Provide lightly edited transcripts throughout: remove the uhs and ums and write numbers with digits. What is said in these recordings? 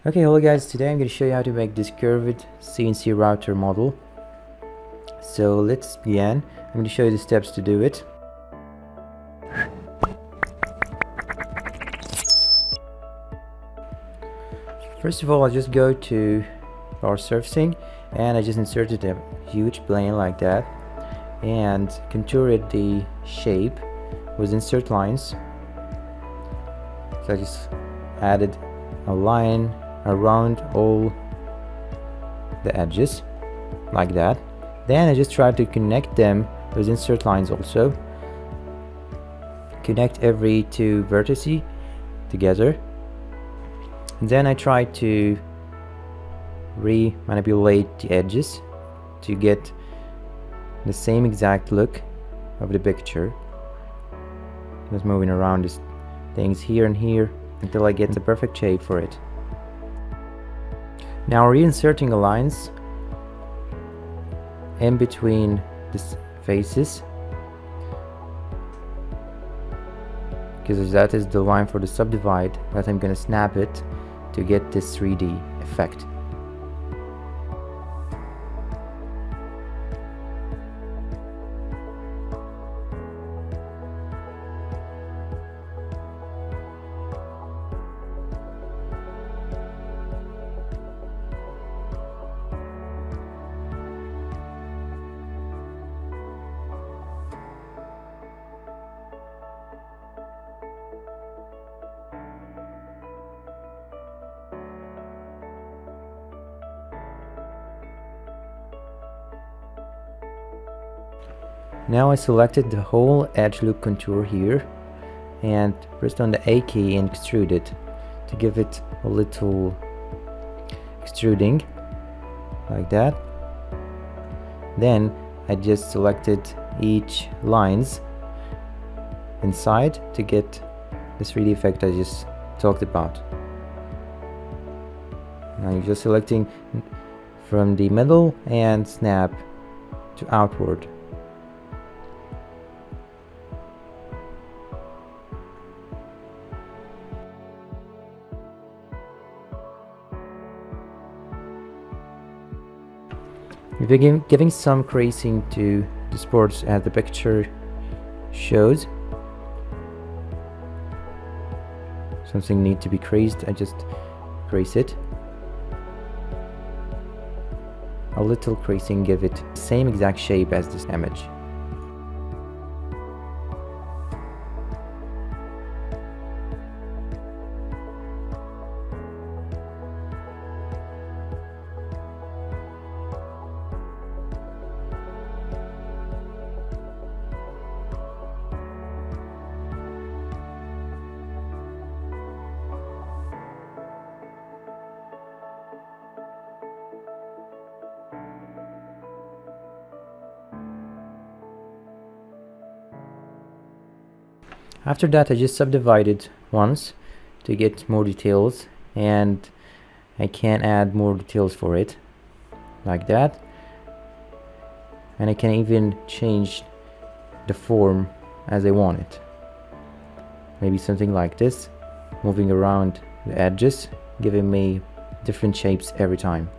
Okay, hello guys, today I'm going to show you how to make this curved CNC router model. So let's begin. I'm going to show you the steps to do it. First of all, I just go to our surfacing and I just inserted a huge plane like that and contoured the shape with insert lines. So I just added a line around all the edges like that. Then I just try to connect them with insert lines also. Connect every two vertices together. Then I try to re-manipulate the edges to get the same exact look of the picture. Just moving around these things here and here until I get the perfect shape for it. Now reinserting the lines in between the faces, because that is the line for the subdivide that I'm gonna snap it to get this 3D effect. Now I selected the whole edge loop contour here and pressed on the A key and extrude it to give it a little extruding like that. Then I just selected each lines inside to get the 3D effect I just talked about. Now you're just selecting from the middle and snap to outward. We're giving some creasing to the sports as the picture shows. Something needs to be creased, I just crease it. A little creasing give it the same exact shape as this image. After that I just subdivided once to get more details, and I can add more details for it like that, and I can even change the form as I want it. Maybe something like this, moving around the edges, giving me different shapes every time.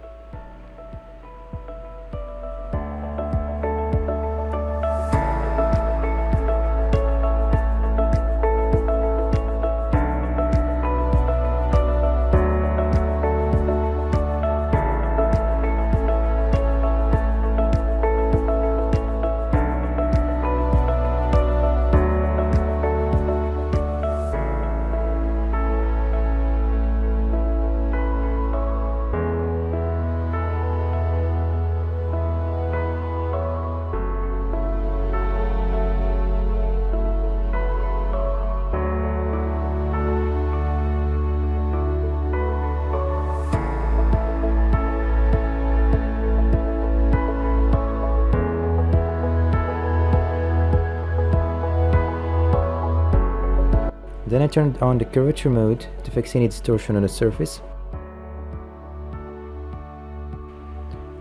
Then I turned on the curvature mode to fix any distortion on the surface.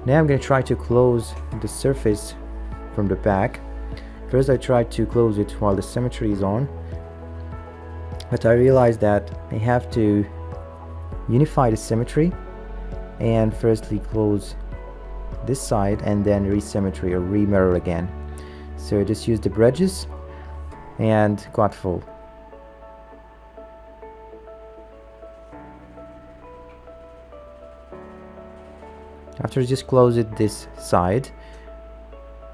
Now I'm going to try to close the surface from the back. First I tried to close it while the symmetry is on, but I realized that I have to unify the symmetry and firstly close this side and then re-symmetry or re-mirror again. So just use the bridges and quad fold. After just close it this side,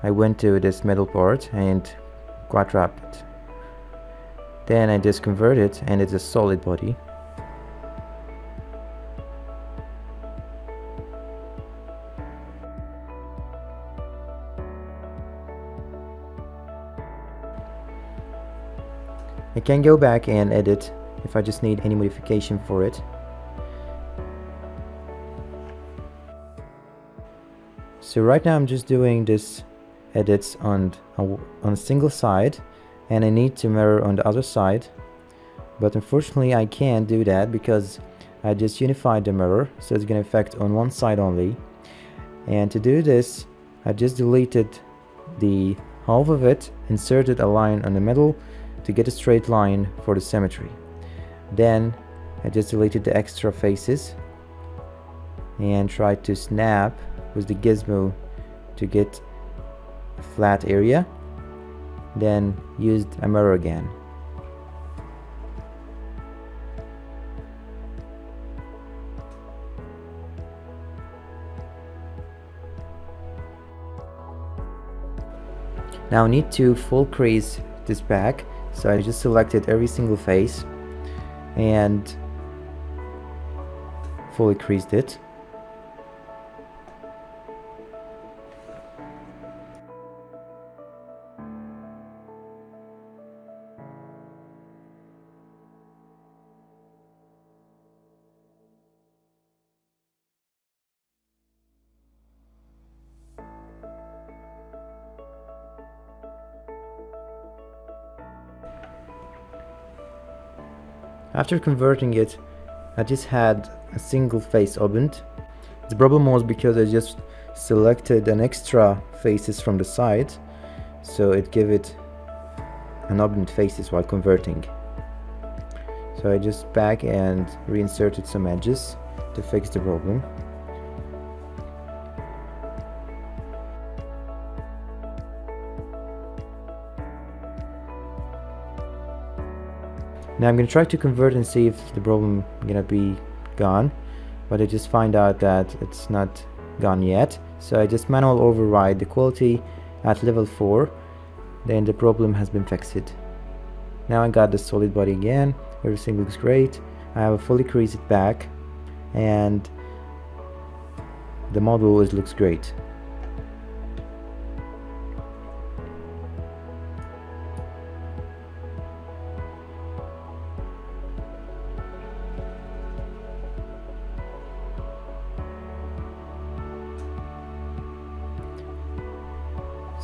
I went to this middle part and quad wrapped it. Then I just convert it and it's a solid body. I can go back and edit if I just need any modification for it. So right now I'm just doing this edits on a single side, and I need to mirror on the other side, but unfortunately I can't do that because I just unified the mirror, so it's going to affect on one side only. And to do this, I just deleted the half of it, inserted a line on the middle to get a straight line for the symmetry. Then I just deleted the extra faces and tried to snap with the gizmo to get a flat area, then used a mirror again. Now I need to full crease this back, so I just selected every single face and fully creased it. After converting it, I just had a single face opened. The problem was because I just selected an extra faces from the side, so it gave it an opened faces while converting. So I just back and reinserted some edges to fix the problem. Now I'm going to try to convert and see if the problem is going to be gone, but I just find out that it's not gone yet. So I just manual override the quality at level 4, then the problem has been fixed. Now I got the solid body again, everything looks great. I have a fully creased back and the model looks great.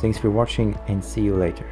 Thanks for watching and see you later.